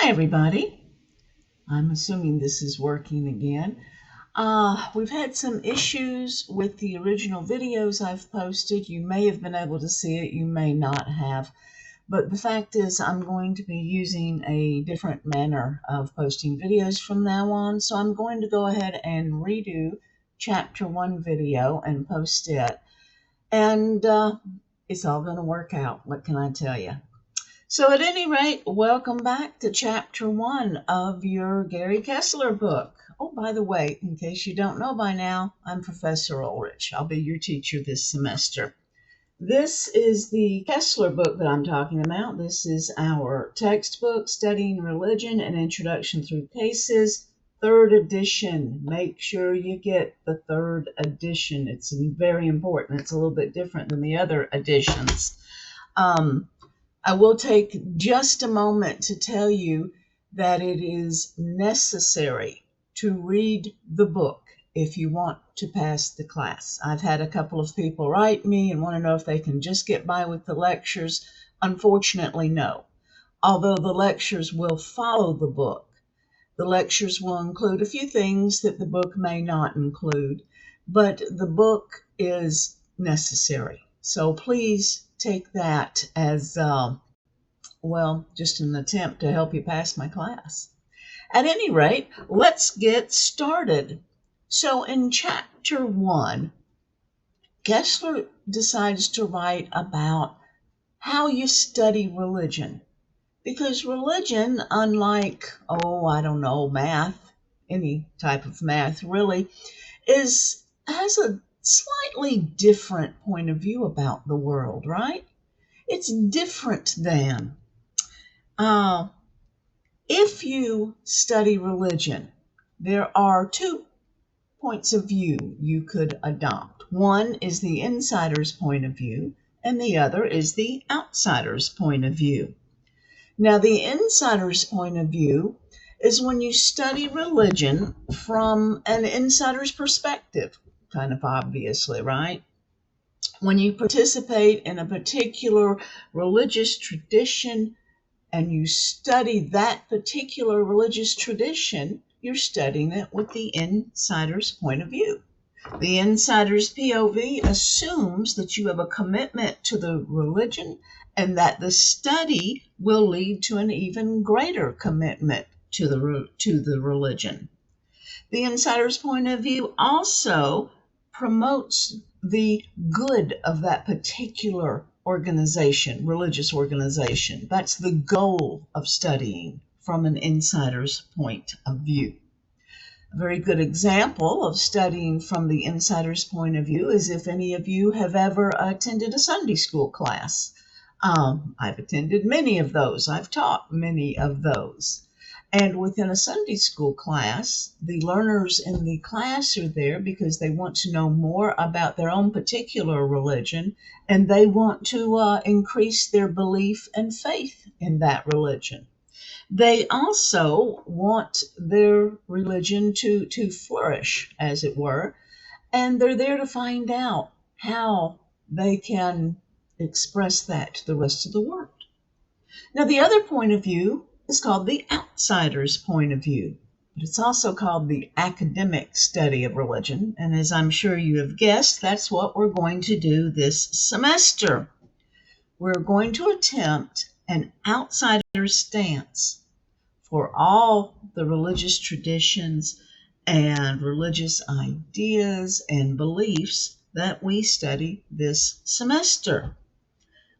Hi, everybody. I'm assuming this is working again. We've had some issues with the original videos I've posted. You may have been able to see it, you may not have. But the fact is, I'm going to be using a different manner of posting videos from now on. So I'm going to go ahead and redo Chapter 1 video and post it. And it's all going to work out. What can I tell you? So at any rate, welcome back to Chapter 1 of your Gary Kessler book. Oh, by the way, in case you don't know by now, I'm Professor Ulrich. I'll be your teacher this semester. This is the Kessler book that I'm talking about. This is our textbook, Studying Religion, An Introduction Through Cases, 3rd edition. Make sure you get the 3rd edition. It's very important. It's a little bit different than the other editions. I will take just a moment to tell you that it is necessary to read the book if you want to pass the class. I've had a couple of people write me and want to know if they can just get by with the lectures. Unfortunately, no. Although the lectures will follow the book. The lectures will include a few things that the book may not include, but the book is necessary. So please take that as, just an attempt to help you pass my class. At any rate, let's get started. So in Chapter 1, Kessler decides to write about how you study religion. Because religion, unlike, math, any type of math really, has a slightly different point of view about the world, right? It's different than. If you study religion, there are 2 points of view you could adopt. One is the insider's point of view, and the other is the outsider's point of view. Now, the insider's point of view is when you study religion from an insider's perspective, kind of obviously, right? When you participate in a particular religious tradition and you study that particular religious tradition, you're studying it with the insider's point of view. The insider's POV assumes that you have a commitment to the religion and that the study will lead to an even greater commitment to the religion. The insider's point of view also promotes the good of that particular organization, religious organization. That's the goal of studying from an insider's point of view. A very good example of studying from the insider's point of view is if any of you have ever attended a Sunday school class. I've attended many of those. I've taught many of those. And within a Sunday school class, the learners in the class are there because they want to know more about their own particular religion, and they want to increase their belief and faith in that religion. They also want their religion to flourish, as it were, and they're there to find out how they can express that to the rest of the world. Now, the other point of view is called the outsider's point of view, but it's also called the academic study of religion, and as I'm sure you have guessed, that's what we're going to do this semester. We're going to attempt an outsider's stance for all the religious traditions and religious ideas and beliefs that we study this semester.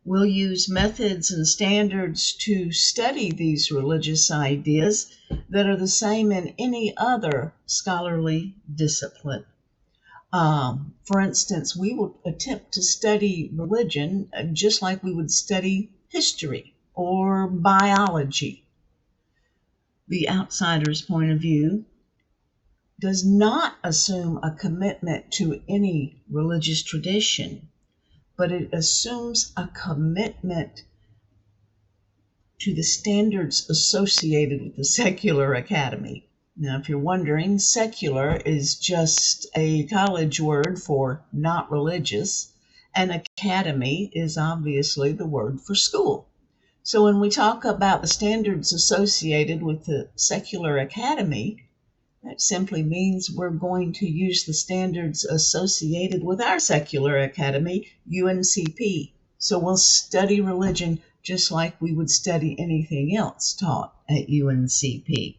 We'll use methods and standards to study these religious ideas that are the same in any other scholarly discipline. For instance, we will attempt to study religion just like we would study history or biology. The outsider's point of view does not assume a commitment to any religious tradition, but it assumes a commitment to the standards associated with the secular academy. Now, if you're wondering, secular is just a college word for not religious, and academy is obviously the word for school. So when we talk about the standards associated with the secular academy, that simply means we're going to use the standards associated with our secular academy, UNCP. So we'll study religion just like we would study anything else taught at UNCP.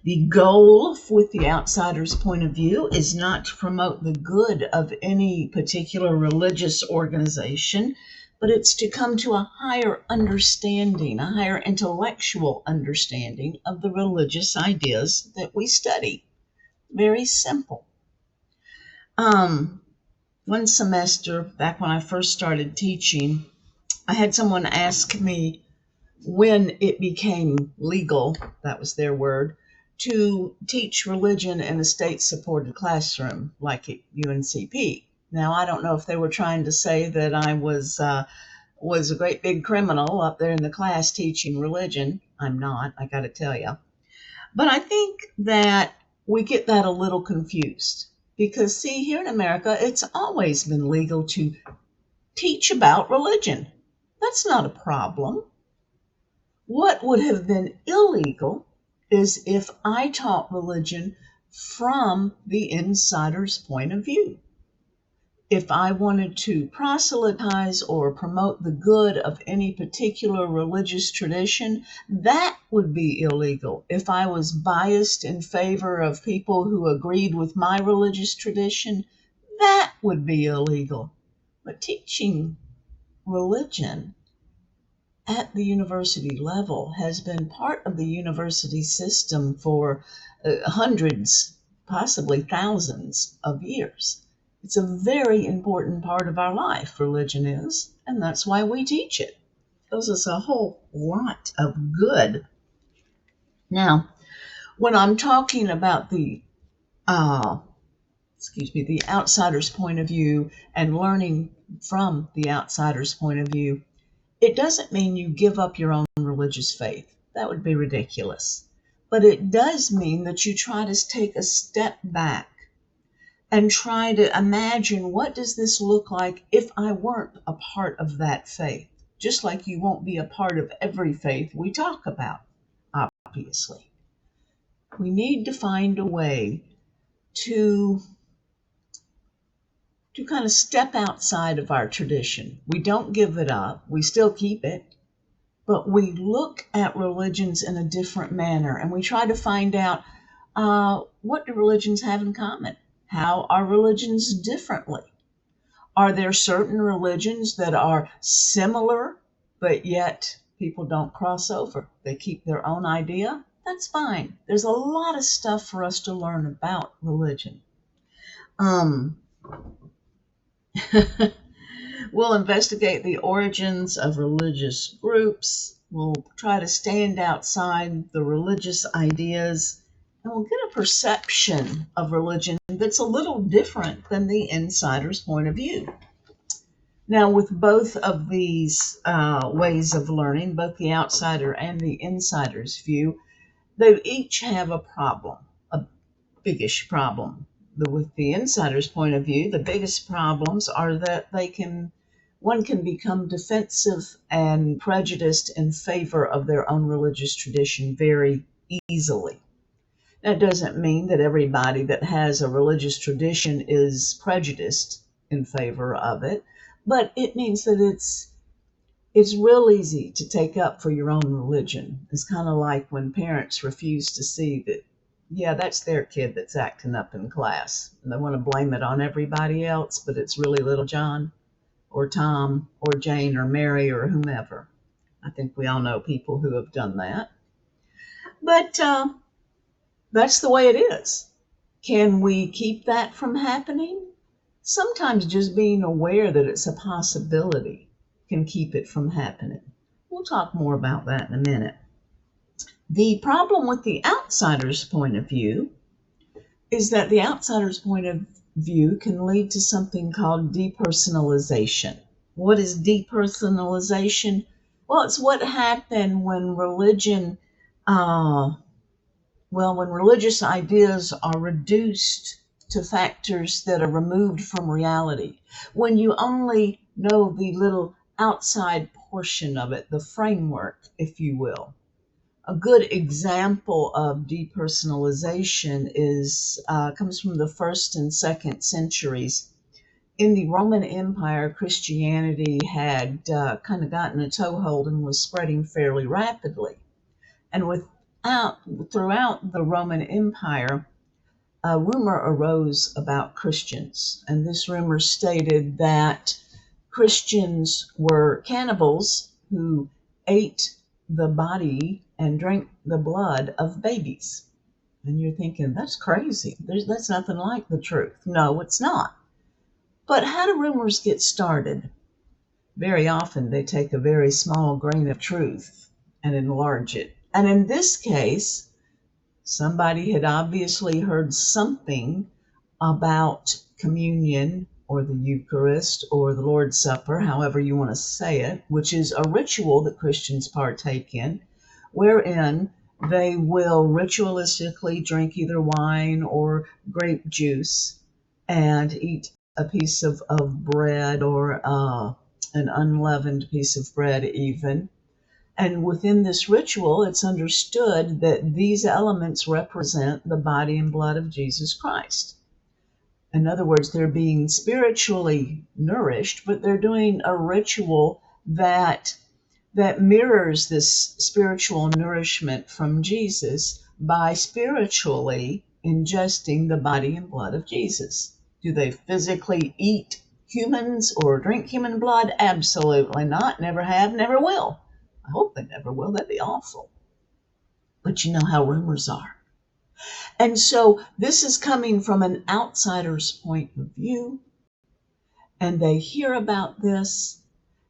The goal with the outsider's point of view is not to promote the good of any particular religious organization, but it's to come to a higher understanding, a higher intellectual understanding of the religious ideas that we study. Very simple. One semester, back when I first started teaching, I had someone ask me when it became legal, that was their word, to teach religion in a state-supported classroom like at UNCP. Now, I don't know if they were trying to say that I was a great big criminal up there in the class teaching religion. I'm not, I got to tell you. But I think that we get that a little confused because, see, here in America, it's always been legal to teach about religion. That's not a problem. What would have been illegal is if I taught religion from the insider's point of view. If I wanted to proselytize or promote the good of any particular religious tradition, that would be illegal. If I was biased in favor of people who agreed with my religious tradition, that would be illegal. But teaching religion at the university level has been part of the university system for hundreds, possibly thousands of years. It's a very important part of our life, religion is, and that's why we teach it. It does us a whole lot of good. Now, when I'm talking about the outsider's point of view and learning from the outsider's point of view, it doesn't mean you give up your own religious faith. That would be ridiculous. But it does mean that you try to take a step back and try to imagine, what does this look like if I weren't a part of that faith? Just like you won't be a part of every faith we talk about, obviously. We need to find a way to kind of step outside of our tradition. We don't give it up. We still keep it. But we look at religions in a different manner, and we try to find out what do religions have in common? How are religions differently? Are there certain religions that are similar, but yet people don't cross over? They keep their own idea? That's fine. There's a lot of stuff for us to learn about religion. We'll investigate the origins of religious groups. We'll try to stand outside the religious ideas, and we'll get a perception of religion that's a little different than the insider's point of view. Now, with both of these ways of learning, both the outsider and the insider's view, they each have a problem, a biggish problem. With the insider's point of view, the biggest problems are that one can become defensive and prejudiced in favor of their own religious tradition very easily. That doesn't mean that everybody that has a religious tradition is prejudiced in favor of it, but it means that it's real easy to take up for your own religion. It's kind of like when parents refuse to see that, yeah, that's their kid that's acting up in class, and they want to blame it on everybody else, but it's really little John or Tom or Jane or Mary or whomever. I think we all know people who have done that. But that's the way it is. Can we keep that from happening? Sometimes just being aware that it's a possibility can keep it from happening. We'll talk more about that in a minute. The problem with the outsider's point of view is that the outsider's point of view can lead to something called depersonalization. What is depersonalization? Well, it's what happened when religion, when religious ideas are reduced to factors that are removed from reality. When you only know the little outside portion of it, the framework, if you will. A good example of depersonalization comes from the 1st and 2nd centuries. In the Roman Empire, Christianity had kind of gotten a toehold and was spreading fairly rapidly. And throughout the Roman Empire, a rumor arose about Christians. And this rumor stated that Christians were cannibals who ate the body and drank the blood of babies. And you're thinking, that's crazy. That's nothing like the truth. No, it's not. But how do rumors get started? Very often they take a very small grain of truth and enlarge it. And in this case, somebody had obviously heard something about communion or the Eucharist or the Lord's Supper, however you want to say it, which is a ritual that Christians partake in, wherein they will ritualistically drink either wine or grape juice and eat a piece of bread or an unleavened piece of bread even. And within this ritual, it's understood that these elements represent the body and blood of Jesus Christ. In other words, they're being spiritually nourished, but they're doing a ritual that mirrors this spiritual nourishment from Jesus by spiritually ingesting the body and blood of Jesus. Do they physically eat humans or drink human blood? Absolutely not. Never have, never will. I hope they never will. That'd be awful. But you know how rumors are. And so this is coming from an outsider's point of view, and they hear about this,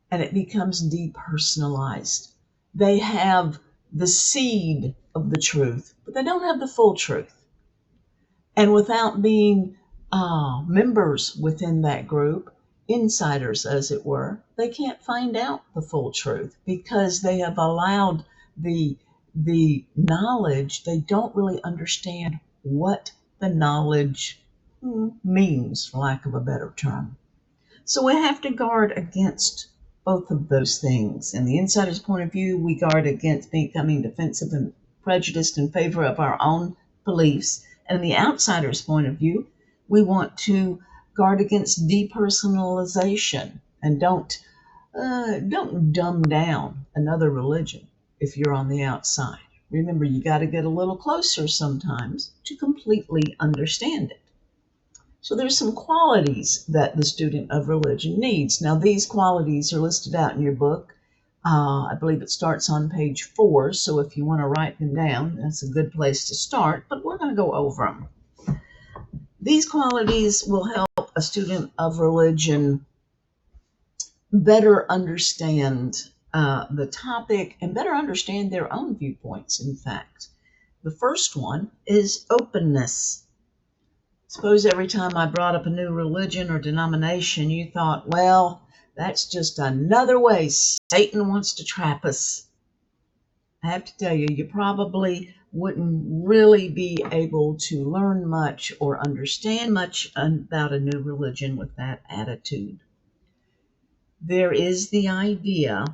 and it becomes depersonalized. They have the seed of the truth, but they don't have the full truth. And without being members within that group, insiders as it were, they can't find out the full truth because they have allowed the knowledge. They don't really understand what the knowledge means, for lack of a better term. So we have to guard against both of those things. In the insider's point of view, we guard against becoming defensive and prejudiced in favor of our own beliefs. And in the outsider's point of view, we want to guard against depersonalization and don't dumb down another religion if you're on the outside. Remember, you got to get a little closer sometimes to completely understand it. So there's some qualities that the student of religion needs. Now, these qualities are listed out in your book. I believe it starts on page 4, so if you want to write them down, that's a good place to start, but we're going to go over them. These qualities will help a student of religion better understand the topic and better understand their own viewpoints, in fact. The first one is openness. Suppose every time I brought up a new religion or denomination, you thought, well, that's just another way Satan wants to trap us. I have to tell you, you probably wouldn't really be able to learn much or understand much about a new religion with that attitude. There is the idea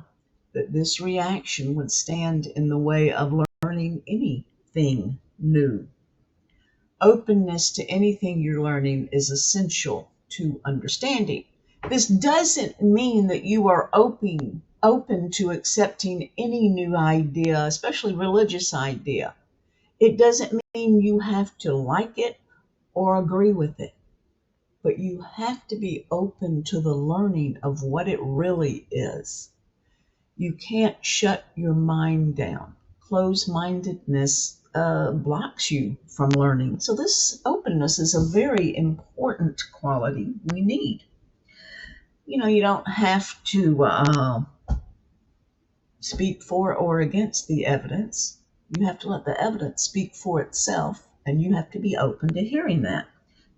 that this reaction would stand in the way of learning anything new. Openness to anything you're learning is essential to understanding. This doesn't mean that you are open to accepting any new idea, especially religious idea. It doesn't mean you have to like it or agree with it, but you have to be open to the learning of what it really is. You can't shut your mind down. Closed-mindedness blocks you from learning. So this openness is a very important quality we need. You know, you don't have to speak for or against the evidence. You have to let the evidence speak for itself, and you have to be open to hearing that.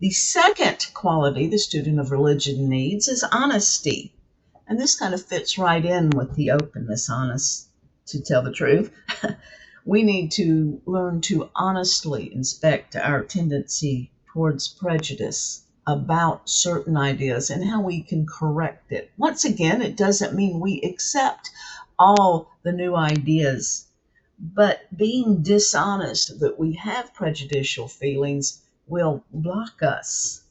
The second quality the student of religion needs is honesty. And this kind of fits right in with the openness, honest, to tell the truth. We need to learn to honestly inspect our tendency towards prejudice. about certain ideas and how we can correct it. Once again, it doesn't mean we accept all the new ideas, but being dishonest that we have prejudicial feelings will block us,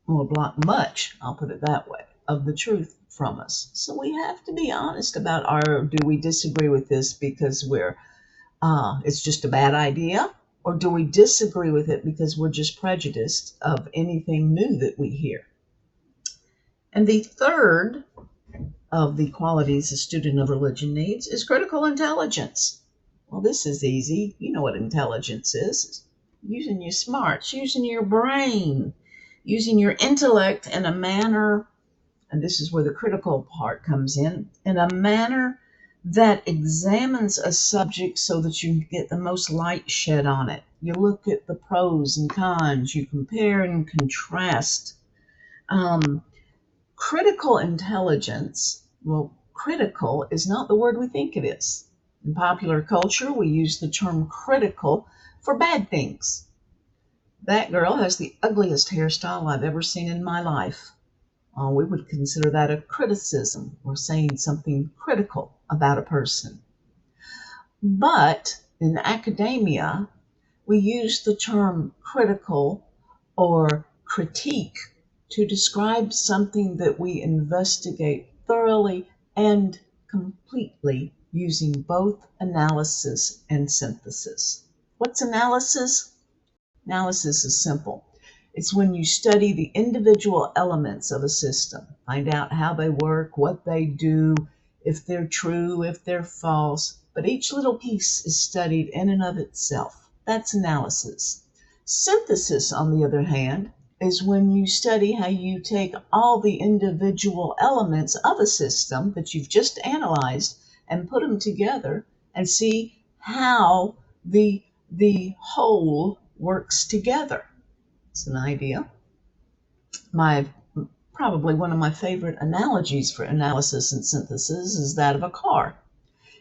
will block much, I'll put it that way, of the truth from us. So we have to be honest about do we disagree with this because it's just a bad idea? Or do we disagree with it because we're just prejudiced of anything new that we hear? And the third of the qualities a student of religion needs is critical intelligence. Well, this is easy. You know what intelligence is. It's using your smarts, using your brain, using your intellect in a manner, and this is where the critical part comes in a manner that examines a subject so that you get the most light shed on it. You look at the pros and cons, you compare and contrast. Critical intelligence, well, critical is not the word we think it is. In popular culture, we use the term critical for bad things. That girl has the ugliest hairstyle I've ever seen in my life. We would consider that a criticism or saying something critical about a person. But in academia, we use the term critical or critique to describe something that we investigate thoroughly and completely using both analysis and synthesis. What's analysis? Analysis is simple. It's when you study the individual elements of a system, find out how they work, what they do, if they're true, if they're false, but each little piece is studied in and of itself. That's analysis. Synthesis, on the other hand, is when you study how you take all the individual elements of a system that you've just analyzed and put them together and see how the whole works together. It's an idea. Probably one of my favorite analogies for analysis and synthesis is that of a car.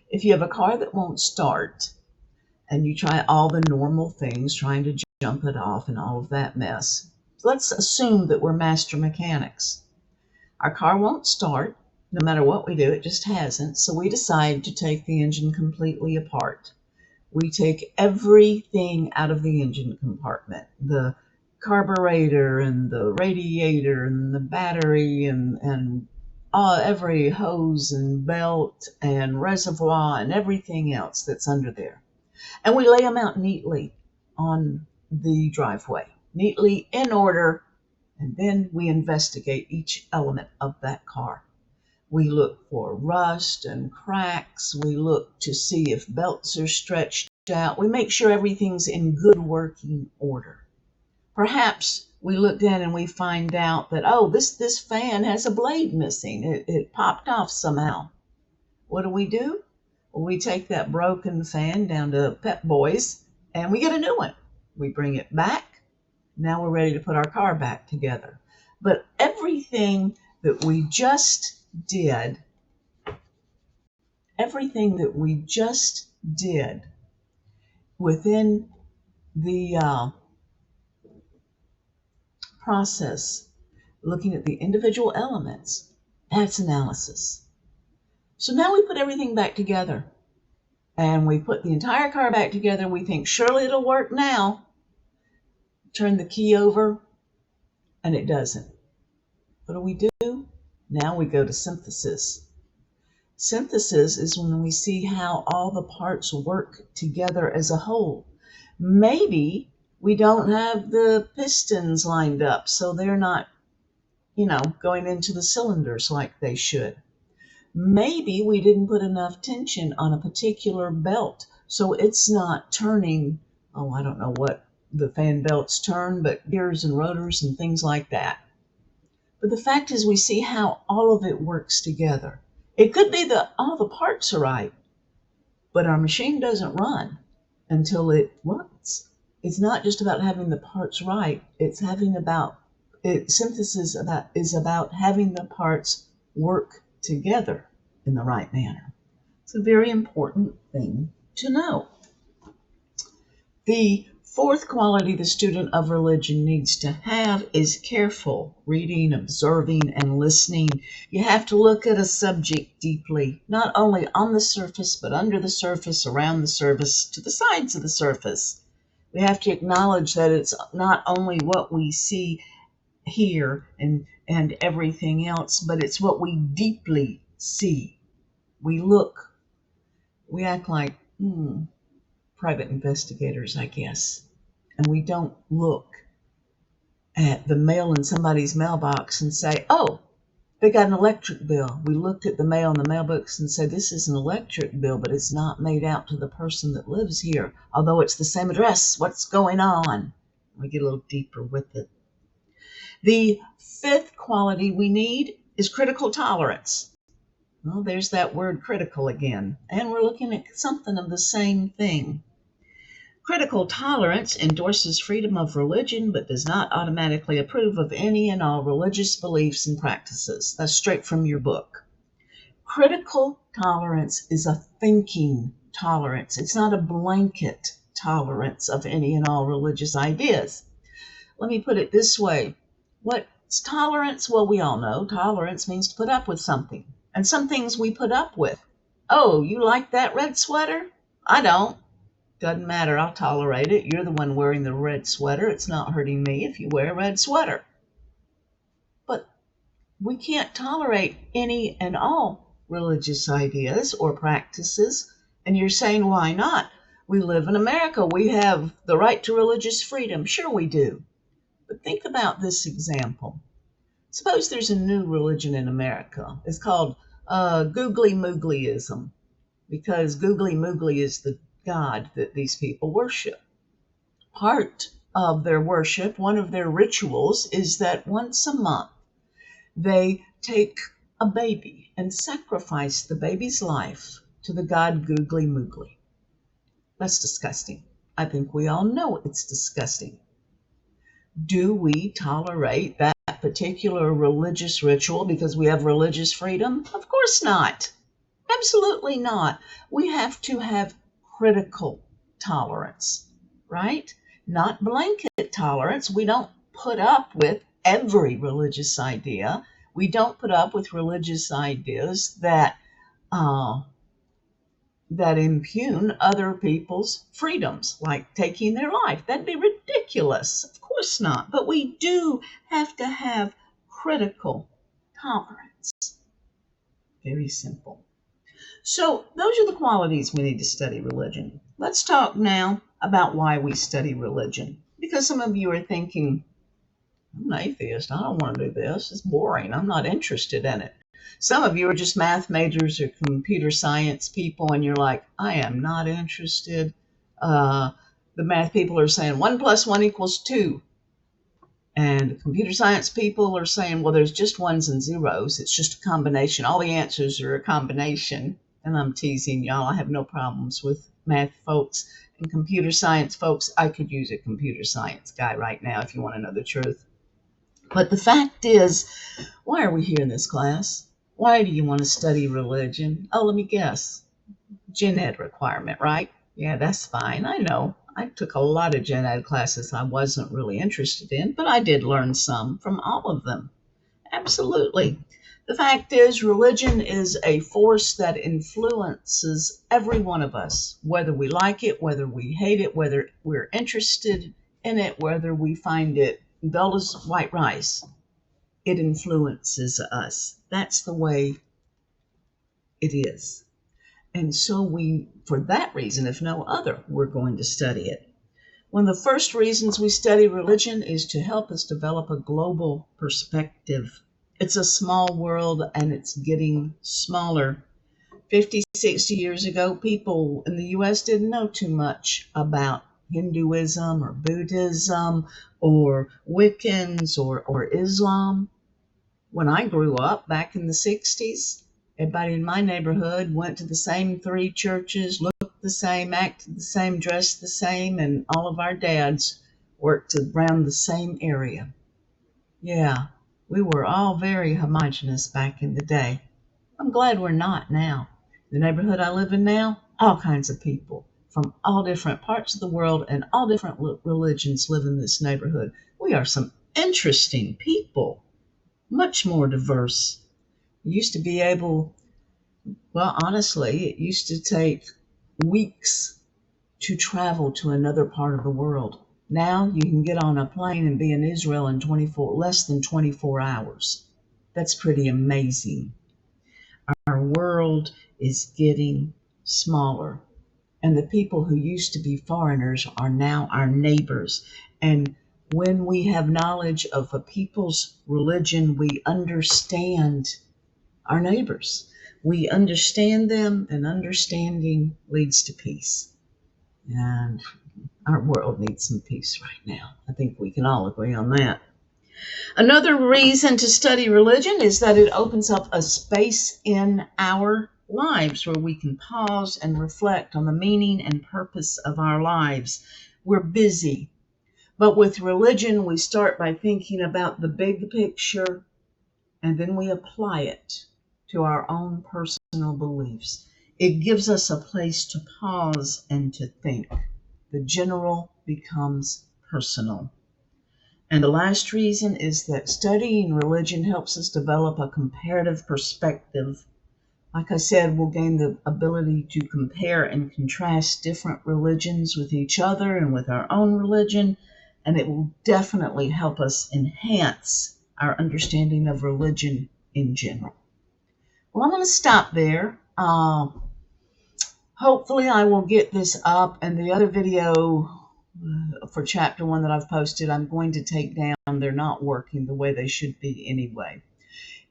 If you have a car that won't start and you try all the normal things, trying to jump it off and all of that mess, so let's assume that we're master mechanics. Our car won't start. No matter what we do, it just hasn't. So we decide to take the engine completely apart. We take everything out of the engine compartment, the carburetor and the radiator and the battery and every hose and belt and reservoir and everything else that's under there. And we lay them out neatly on the driveway, neatly in order, and then we investigate each element of that car. We look for rust and cracks. We look to see if belts are stretched out. We make sure everything's in good working order. Perhaps we look in and we find out that, this fan has a blade missing. It popped off somehow. What do? Well, we take that broken fan down to Pep Boys and we get a new one. We bring it back. Now we're ready to put our car back together. But everything that we just did within the process, looking at the individual elements, that's analysis. So now we put everything back together and we put the entire car back together. We think surely it'll work now. Turn the key over and it doesn't. What do? Now we go to synthesis. Synthesis is when we see how all the parts work together as a whole. Maybe we don't have the pistons lined up, so they're not, going into the cylinders like they should. Maybe we didn't put enough tension on a particular belt, so it's not turning, I don't know what the fan belts turn, but gears and rotors and things like that. But the fact is we see how all of it works together. It could be that all the parts are right, but our machine doesn't run until it runs. It's not just about having the parts right. Synthesis is about having the parts work together in the right manner. It's a very important thing to know. The Fourth quality the student of religion needs to have is careful reading, observing, and listening. You have to look at a subject deeply, not only on the surface, but under the surface, around the surface, to the sides of the surface. We have to acknowledge that it's not only what we see, hear, and everything else, but it's what we deeply see. We look, we act like private investigators, I guess. And we don't look at the mail in somebody's mailbox and say, oh, they got an electric bill. We looked at the mail in the mailbox and said, this is an electric bill, but it's not made out to the person that lives here, although it's the same address. What's going on? We get a little deeper with it. The fifth quality we need is critical tolerance. Well, there's that word critical again, and we're looking at something of the same thing. Critical tolerance endorses freedom of religion but does not automatically approve of any and all religious beliefs and practices. That's straight from your book. Critical tolerance is a thinking tolerance. It's not a blanket tolerance of any and all religious ideas. Let me put it this way. What's tolerance? Well, we all know tolerance means to put up with something. And some things we put up with. Oh, you like that red sweater? I don't. Doesn't matter, I'll tolerate it. You're the one wearing the red sweater. It's not hurting me if you wear a red sweater. But we can't tolerate any and all religious ideas or practices. And you're saying, why not? We live in America. We have the right to religious freedom. Sure we do. But think about this example. Suppose there's a new religion in America. It's called Googly Mooglyism, because Googly Moogly is the God that these people worship. Part of their worship, one of their rituals, is that once a month they take a baby and sacrifice the baby's life to the God Googly Moogly. That's disgusting. I think we all know it's disgusting. Do we tolerate that particular religious ritual because we have religious freedom? Of course not. Absolutely not. We have to have critical tolerance, right? Not blanket tolerance. We don't put up with every religious idea. We don't put up with religious ideas that impugn other people's freedoms, like taking their life. That'd be ridiculous. Of course not. But we do have to have critical tolerance. Very simple. So those are the qualities we need to study religion. Let's talk now about why we study religion. Because some of you are thinking, I'm an atheist. I don't want to do this. It's boring. I'm not interested in it. Some of you are just math majors or computer science people, and you're like, I am not interested. The math people are saying 1 + 1 = 2. And the computer science people are saying, well, there's just ones and zeros. It's just a combination. All the answers are a combination. And I'm teasing y'all. I have no problems with math folks and computer science folks. I could use a computer science guy right now if you want to know the truth. But the fact is, why are we here in this class? Why do you want to study religion? Oh, let me guess. Gen Ed requirement, right? Yeah, that's fine. I know. I took a lot of Gen Ed classes I wasn't really interested in, but I did learn some from all of them. Absolutely. The fact is, religion is a force that influences every one of us, whether we like it, whether we hate it, whether we're interested in it, whether we find it dull as white rice. It influences us. That's the way it is. And so for that reason, if no other, we're going to study it. One of the first reasons we study religion is to help us develop a global perspective. It's a small world, and it's getting smaller. 50, 60 years ago, people in the U.S. didn't know too much about Hinduism or Buddhism or Wiccans or Islam. When I grew up back in the 60s, everybody in my neighborhood went to the same 3 churches, looked the same, acted the same, dressed the same, and all of our dads worked around the same area. Yeah, we were all very homogenous back in the day. I'm glad we're not now. The neighborhood I live in now, all kinds of people, from all different parts of the world, and all different religions live in this neighborhood. We are some interesting people, much more diverse. You used to be able, well, honestly, it used to take weeks to travel to another part of the world. Now you can get on a plane and be in Israel in less than 24 hours. That's pretty amazing. Our world is getting smaller, and the people who used to be foreigners are now our neighbors. And when we have knowledge of a people's religion, we understand our neighbors. We understand them, and understanding leads to peace. And our world needs some peace right now. I think we can all agree on that. Another reason to study religion is that it opens up a space in our lives where we can pause and reflect on the meaning and purpose of our lives. We're busy, but with religion, we start by thinking about the big picture, and then we apply it to our own personal beliefs. It gives us a place to pause and to think. The general becomes personal. And the last reason is that studying religion helps us develop a comparative perspective. Like I said, we'll gain the ability to compare and contrast different religions with each other and with our own religion, and it will definitely help us enhance our understanding of religion in general. Well, I'm going to stop there. Hopefully I will get this up, and the other video for chapter 1 that I've posted, I'm going to take down. They're not working the way they should be anyway.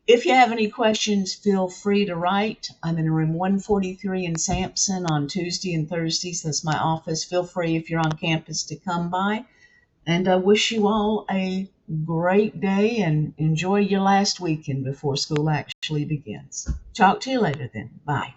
If you have any questions, feel free to write. I'm in room 143 in Sampson on Tuesday and Thursdays. That's my office. Feel free, if you're on campus, to come by. And I wish you all a great day and enjoy your last weekend before school actually begins. Talk to you later then. Bye.